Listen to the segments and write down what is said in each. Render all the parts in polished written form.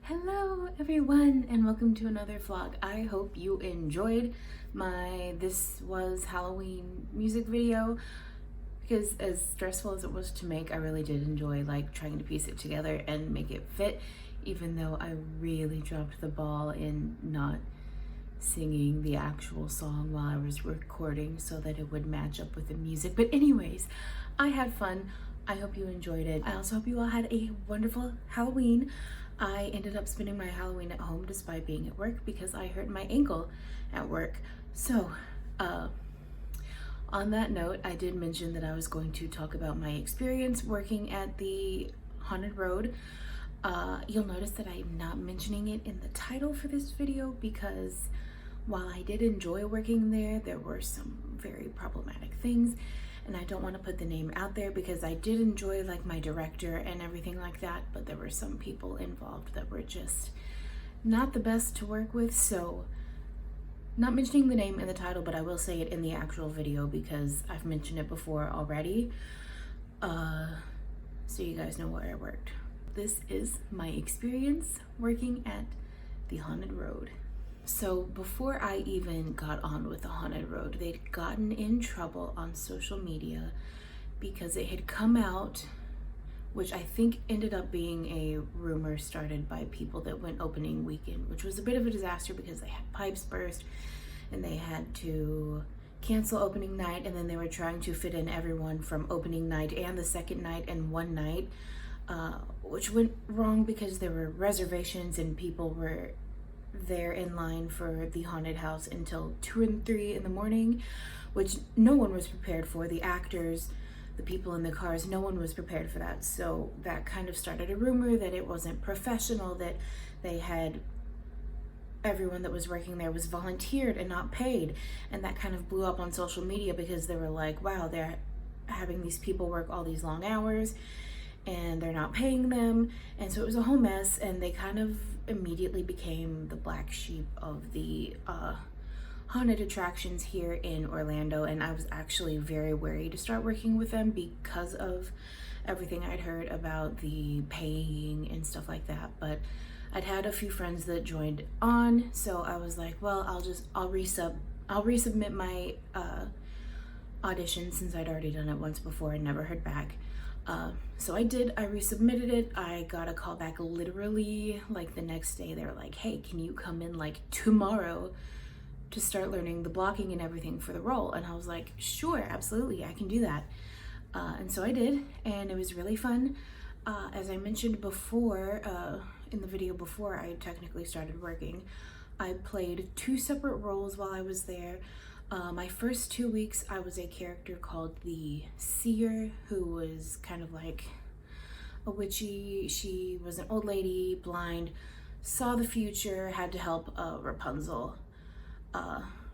Hello everyone and welcome to another vlog. I hope you enjoyed my This Was Halloween music video because as stressful as it was to make, I really did enjoy trying to piece it together and make it fit, even though I really dropped the ball in not singing the actual song while I was recording so that it would match up with the music. But anyways, I had fun. I hope you enjoyed it. I also hope you all had a wonderful Halloween. I ended up spending my Halloween at home despite being at work because I hurt my ankle at work. So, on that note, I did mention that I was going to talk about my experience working at the Haunted Road. You'll notice that I'm not mentioning it in the title for this video because while I did enjoy working there, there were some very problematic things. And I don't want to put the name out there because I did enjoy my director and everything like that, but there were some people involved that were just not the best to work with. So not mentioning the name in the title, but I will say it in the actual video because I've mentioned it before already. So you guys know where I worked. This is my experience working at the Haunted Road. So before I even got on with the Haunted Road, they'd gotten in trouble on social media because it had come out, which I think ended up being a rumor started by people that went opening weekend, which was a bit of a disaster because they had pipes burst and they had to cancel opening night, and then they were trying to fit in everyone from opening night and the second night in one night, which went wrong because there were reservations and people were there in line for the haunted house until 2 and 3 in the morning, which no one was prepared for. The actors, the people in the cars, no one was prepared for that. So that kind of started a rumor that it wasn't professional, that they had everyone that was working there was volunteered and not paid. And that kind of blew up on social media because they were like, wow, they're having these people work all these long hours and they're not paying them. And so it was a whole mess, and they kind of immediately became the black sheep of the haunted attractions here in Orlando. And I was actually very wary to start working with them because of everything I'd heard about the paying and stuff like that. But I'd had a few friends that joined on, so I was like, well, I'll resubmit my audition since I'd already done it once before and never heard back. So I did, I resubmitted it. I got a call back literally the next day. They were like, hey, can you come in tomorrow to start learning the blocking and everything for the role? And I was like, sure, absolutely, I can do that. And so I did, and it was really fun. As I mentioned before, in the video before I technically started working, I played 2 separate roles while I was there. My first 2 weeks, I was a character called the Seer, who was kind of like a witchy. She was an old lady, blind, saw the future, had to help Rapunzel,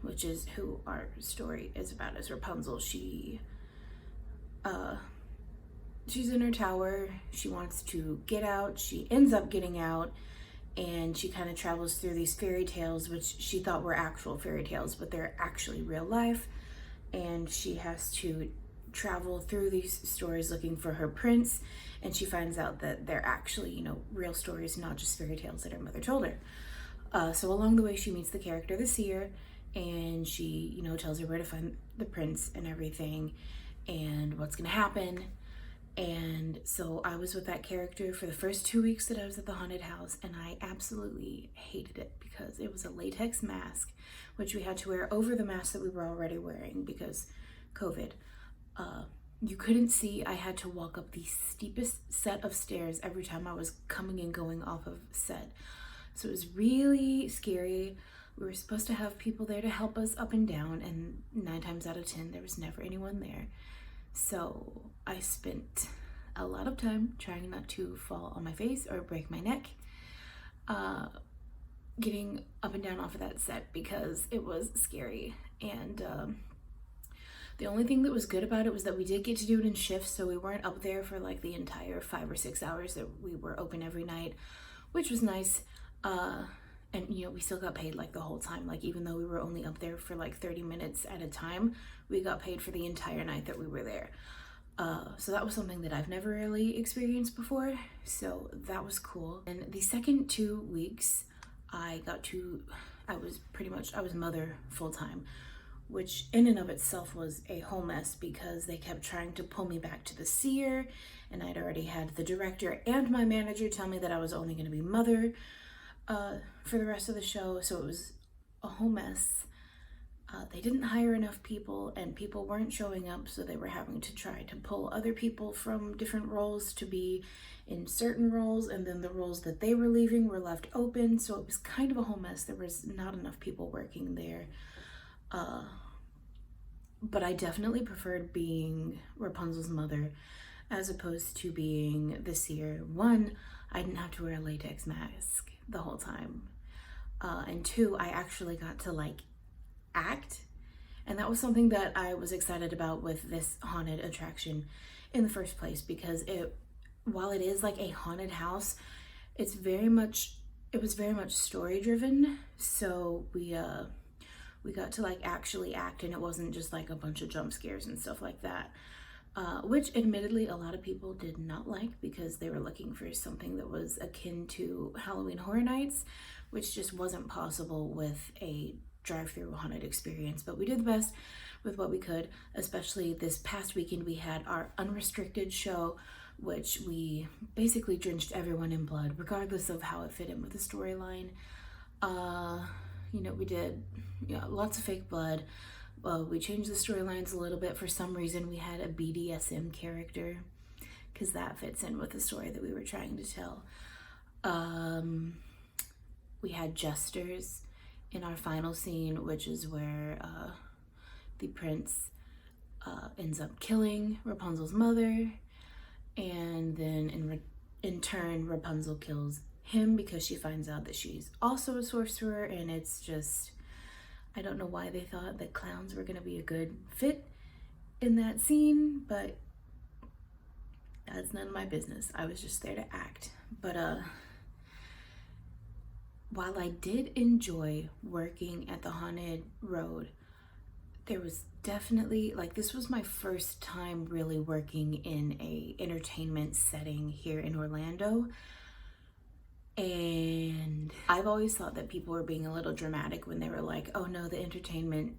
which is who our story is about, as Rapunzel. She's in her tower. She wants to get out. She ends up getting out, and she kind of travels through these fairy tales, which she thought were actual fairy tales, but they're actually real life. And she has to travel through these stories looking for her prince, and she finds out that they're actually, real stories, not just fairy tales that her mother told her. So along the way, she meets the character, the Seer, and she, tells her where to find the prince and everything and what's gonna happen. And so I was with that character for the first 2 weeks that I was at the haunted house, and I absolutely hated it because it was a latex mask, which we had to wear over the mask that we were already wearing because COVID. You couldn't see. I had to walk up the steepest set of stairs every time I was coming and going off of set. So it was really scary. We were supposed to have people there to help us up and down, and 9 times out of 10, there was never anyone there. So I spent a lot of time trying not to fall on my face or break my neck, getting up and down off of that set because it was scary. And the only thing that was good about it was that we did get to do it in shifts, so we weren't up there for the entire 5 or 6 hours that we were open every night, which was nice. And we still got paid the whole time. Even though we were only up there for 30 minutes at a time, we got paid for the entire night that we were there. So that was something that I've never really experienced before, so that was cool. And the second 2 weeks I was mother full-time, which in and of itself was a whole mess because they kept trying to pull me back to the seer, and I'd already had the director and my manager tell me that I was only going to be mother for the rest of the show, so it was a whole mess. They didn't hire enough people and people weren't showing up, so they were having to try to pull other people from different roles to be in certain roles, and then the roles that they were leaving were left open, so it was kind of a whole mess. There was not enough people working there. But I definitely preferred being Rapunzel's mother as opposed to being the seer. One, I didn't have to wear a latex mask the whole time. And two, I actually got to like act, and that was something that I was excited about with this haunted attraction in the first place, because while it is like a haunted house, it was very much story driven, so we got to like actually act, and it wasn't just like a bunch of jump scares and stuff like that, which admittedly a lot of people did not like because they were looking for something that was akin to Halloween Horror Nights, which just wasn't possible with a drive-through haunted experience. But we did the best with what we could. Especially this past weekend we had our unrestricted show, which we basically drenched everyone in blood regardless of how it fit in with the storyline. We did lots of fake blood. We changed the storylines a little bit. For some reason we had a BDSM character because that fits in with the story that we were trying to tell. We had jesters in our final scene, which is where the prince ends up killing Rapunzel's mother, and then in turn Rapunzel kills him because she finds out that she's also a sorcerer. And it's just, I don't know why they thought that clowns were going to be a good fit in that scene, but that's none of my business. I was just there to act. But while I did enjoy working at the Haunted Road, there was definitely, this was my first time really working in a entertainment setting here in Orlando. And I've always thought that people were being a little dramatic when they were like, oh no, the entertainment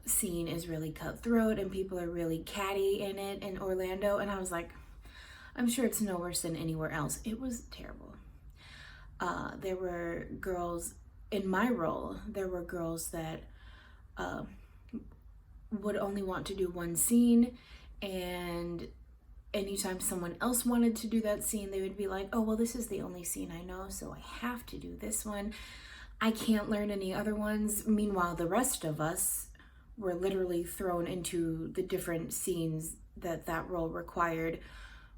scene is really cutthroat and people are really catty in it in Orlando. And I was like, I'm sure it's no worse than anywhere else. It was terrible. There were girls in my role, there were girls that would only want to do one scene, and anytime someone else wanted to do that scene, they would be like, oh, well, this is the only scene I know, so I have to do this one. I can't learn any other ones. Meanwhile, the rest of us were literally thrown into the different scenes that role required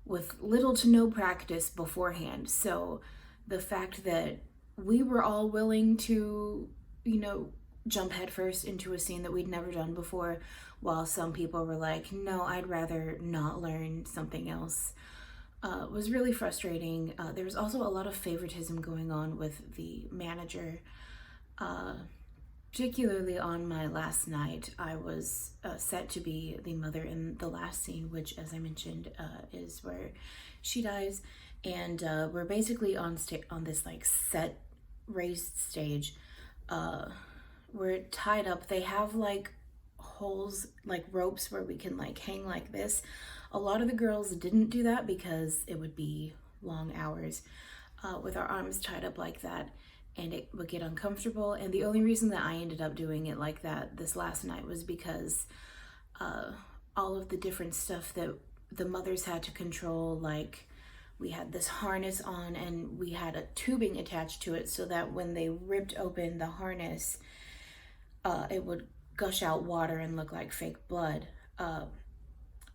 with little to no practice beforehand. So the fact that we were all willing to, jump headfirst into a scene that we'd never done before, while some people were like, no, I'd rather not learn something else, was really frustrating. There was also a lot of favoritism going on with the manager, particularly on my last night. I was set to be the mother in the last scene, which, as I mentioned, is where she dies. And we're basically on this set raised stage. We're tied up. They have holes, ropes where we can hang like this. A lot of the girls didn't do that because it would be long hours with our arms tied up like that, and it would get uncomfortable. And the only reason that I ended up doing it like that this last night was because all of the different stuff that the mothers had to control, we had this harness on and we had a tubing attached to it so that when they ripped open the harness, it would gush out water and look like fake blood.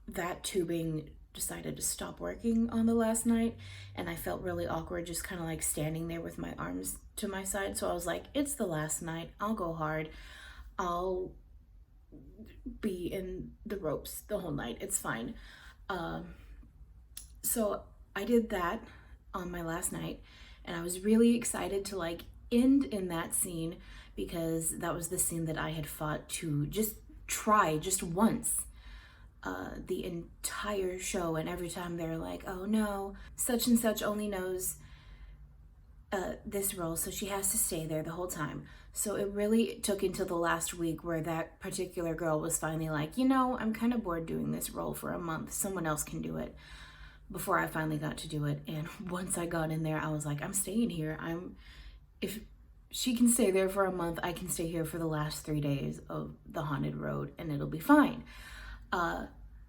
That tubing decided to stop working on the last night, and I felt really awkward just kind of standing there with my arms to my side. So I was like, it's the last night, I'll go hard. I'll be in the ropes the whole night, it's fine. So I did that on my last night, and I was really excited to end in that scene because that was the scene that I had fought to just try just once. the entire show, and every time they're like, oh no, such and such only knows this role, so she has to stay there the whole time. So it really took until the last week where that particular girl was finally like, you know, I'm kind of bored doing this role for a month. Someone else can do it. Before I finally got to do it. And once I got in there, I was like, I'm staying here. If she can stay there for a month, I can stay here for the last 3 days of the Haunted Road and it'll be fine.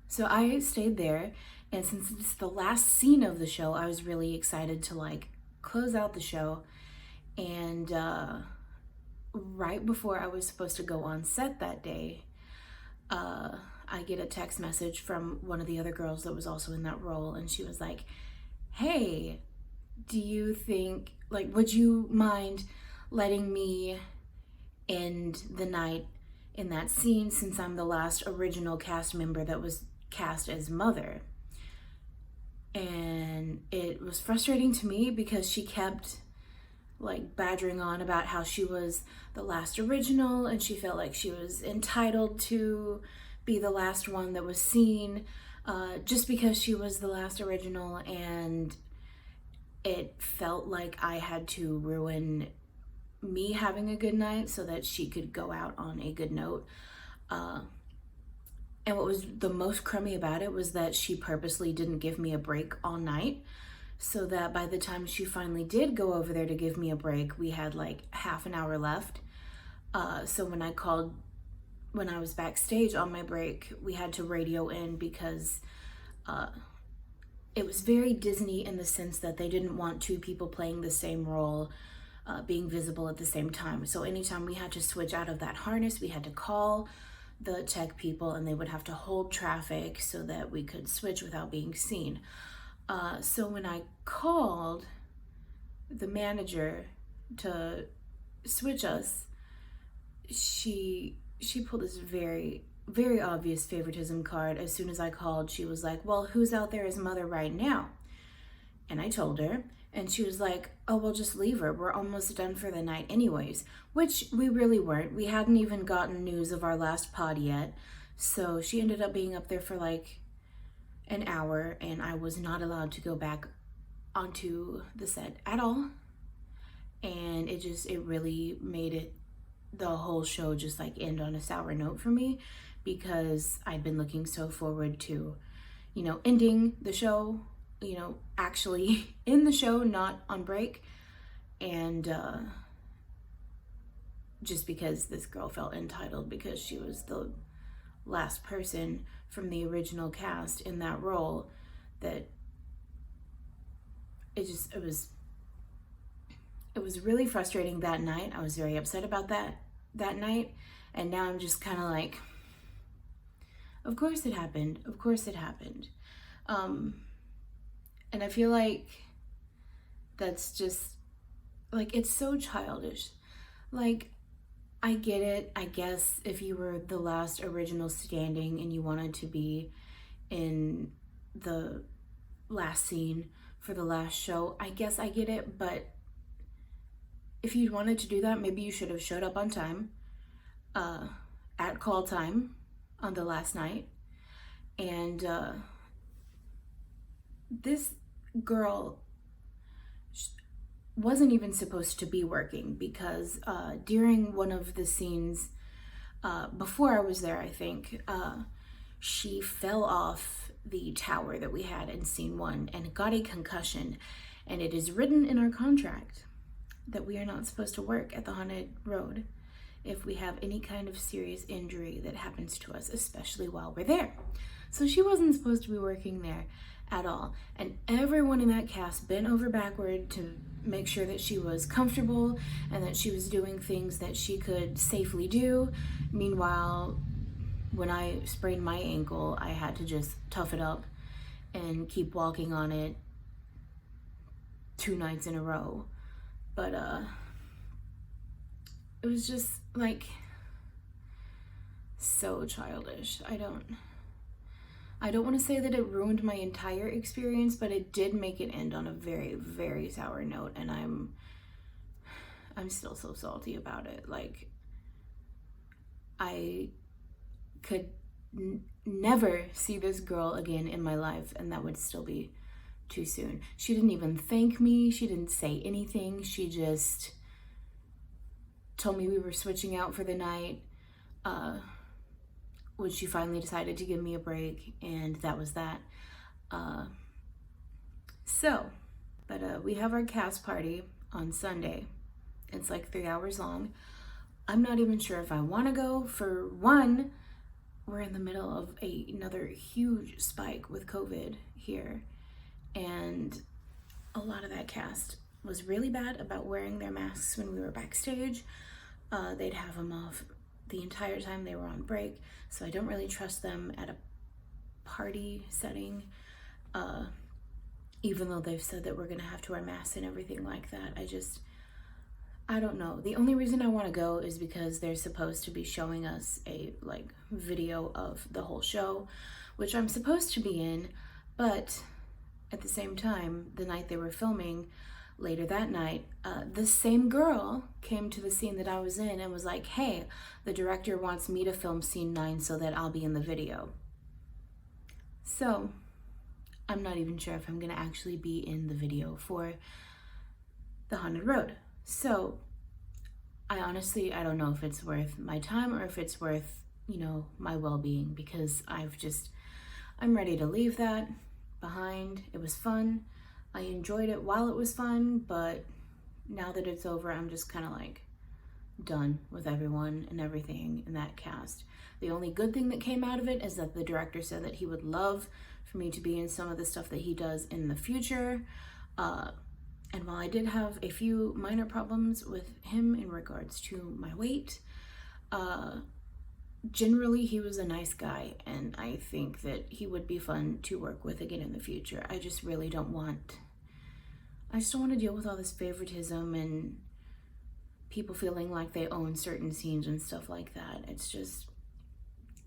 So I stayed there, and since it's the last scene of the show, I was really excited to like close out the show. And right before I was supposed to go on set that day, I get a text message from one of the other girls that was also in that role, and she was like, hey, do you think, like, would you mind letting me end the night in that scene, since I'm the last original cast member that was cast as Mother? And it was frustrating to me because she kept like badgering on about how she was the last original and she felt like she was entitled to be the last one that was seen, just because she was the last original, and it felt like I had to ruin me having a good night so that she could go out on a good note. And what was the most crummy about it was that she purposely didn't give me a break all night, so that by the time she finally did go over there to give me a break, we had like half an hour left. So when I was backstage on my break, we had to radio in because it was very Disney in the sense that they didn't want two people playing the same role being visible at the same time. So anytime we had to switch out of that harness, we had to call the tech people and they would have to hold traffic so that we could switch without being seen. So when I called the manager to switch us, she pulled this very, very obvious favoritism card. As soon as I called, she was like, well, who's out there as Mother right now? And I told her, and she was like, oh, well, just leave her. We're almost done for the night anyways, which we really weren't. We hadn't even gotten news of our last pod yet. So she ended up being up there for like an hour, and I was not allowed to go back onto the set at all. And it really made the whole show just like end on a sour note for me, because I'd been looking so forward to, ending the show, actually in the show, not on break. And just because this girl felt entitled because she was the last person from the original cast in that role, that it was really frustrating that night. I was very upset about that night, and now I'm just kind of like, of course it happened. And I feel like that's just like, it's so childish. Like, I get it. I guess if you were the last original standing and you wanted to be in the last scene for the last show, I guess I get it. But if you wanted to do that, maybe you should have showed up on time, at call time on the last night. And this girl wasn't even supposed to be working, because during one of the scenes, before I was there, I think, she fell off the tower that we had in scene 1 and got a concussion. And it is written in our contract that we are not supposed to work at the Haunted Road if we have any kind of serious injury that happens to us, especially while we're there. So she wasn't supposed to be working there at all. And everyone in that cast bent over backward to make sure that she was comfortable and that she was doing things that she could safely do. Meanwhile, when I sprained my ankle, I had to just tough it up and keep walking on it 2 nights in a row. But it was just like so childish. I don't want to say that it ruined my entire experience, but it did make it end on a very, very sour note, and I'm still so salty about it. Like, I could never see this girl again in my life, and that would still be too soon. She didn't even thank me. She didn't say anything. She just told me we were switching out for the night when she finally decided to give me a break, and that was that. We have our cast party on Sunday. It's like 3 hours long. I'm not even sure if I want to go. For one, we're in the middle of another huge spike with COVID here, and a lot of that cast was really bad about wearing their masks when we were backstage. They'd have them off the entire time they were on break, so I don't really trust them at a party setting, even though they've said that we're gonna have to wear masks and everything like that. I don't know. The only reason I want to go is because they're supposed to be showing us a video of the whole show, which I'm supposed to be in, but at the same time, the night they were filming, later that night, the same girl came to the scene that I was in and was like, hey, the director wants me to film scene 9 so that I'll be in the video. So I'm not even sure if I'm gonna actually be in the video for the Haunted Road. So I don't know if it's worth my time or if it's worth, my well-being, because I'm ready to leave that behind. It was fun. I enjoyed it while it was fun, but now that it's over, I'm just kind of done with everyone and everything in that cast. The only good thing that came out of it is that the director said that he would love for me to be in some of the stuff that he does in the future. And while I did have a few minor problems with him in regards to my weight, generally he was a nice guy, and I think that he would be fun to work with again in the future. I just don't want to deal with all this favoritism and people feeling like they own certain scenes and stuff like that.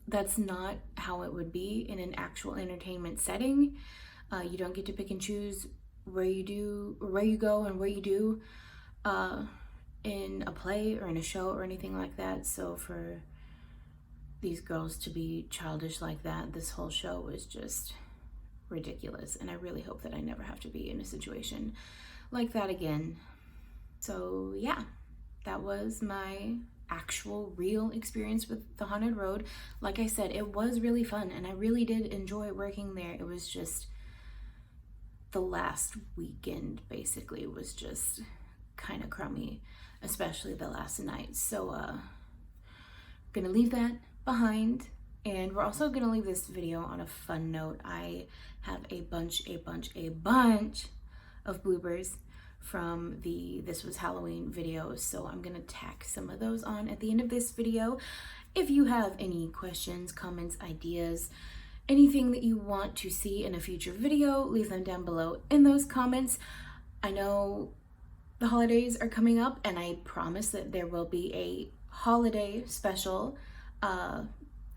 That's not how it would be in an actual entertainment setting. You don't get to pick and choose where you go and where you do in a play or in a show or anything like that. So for these girls to be childish like that, this whole show was just ridiculous, and I really hope that I never have to be in a situation like that again. So yeah, that was my actual real experience with the Haunted Road. Like I said, it was really fun, and I really did enjoy working there. It was just the last weekend basically was just kind of crummy, especially the last night. So gonna leave that behind, and we're also gonna leave this video on a fun note. I have a bunch of bloopers from the This Was Halloween videos, so I'm gonna tack some of those on at the end of this video. If you have any questions, comments, ideas, anything that you want to see in a future video, leave them down below in those comments. I know the holidays are coming up, and I promise that there will be a holiday special.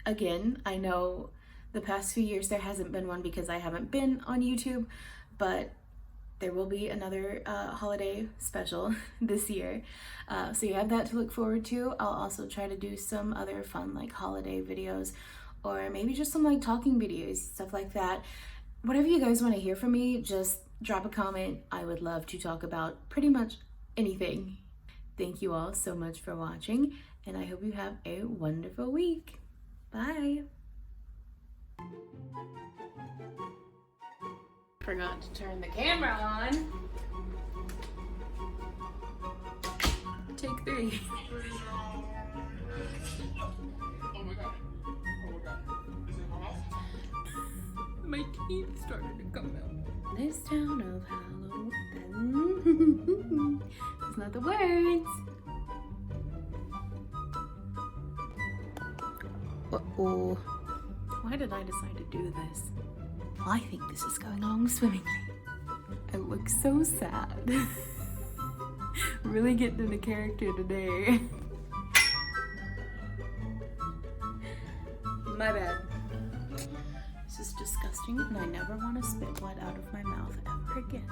Again, I know the past few years there hasn't been one because I haven't been on YouTube, but there will be another holiday special this year. So you have that to look forward to. I'll also try to do some other fun holiday videos, or maybe just some talking videos, stuff like that. Whatever you guys want to hear from me, just drop a comment. I would love to talk about pretty much anything. Thank you all so much for watching, and I hope you have a wonderful week. Bye. Forgot to turn the camera on. Take 3. Oh my god. My teeth started to come out. This town of Halloween. It's not the words. Uh-oh. Why did I decide to do this? I think this is going along swimmingly. I look so sad. Really getting into character today. My bad. This is disgusting, and I never want to spit blood out of my mouth ever again.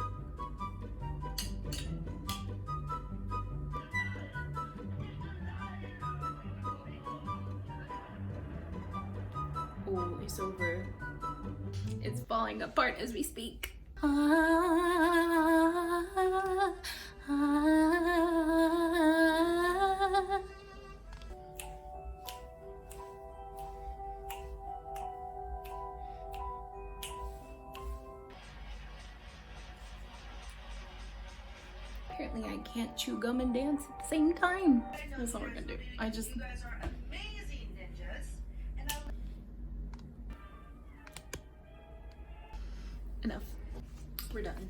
Oh, it's over. It's falling apart as we speak. Apparently I can't chew gum and dance at the same time. That's all we're gonna do. You guys are amazing ninjas. And Enough. We're done.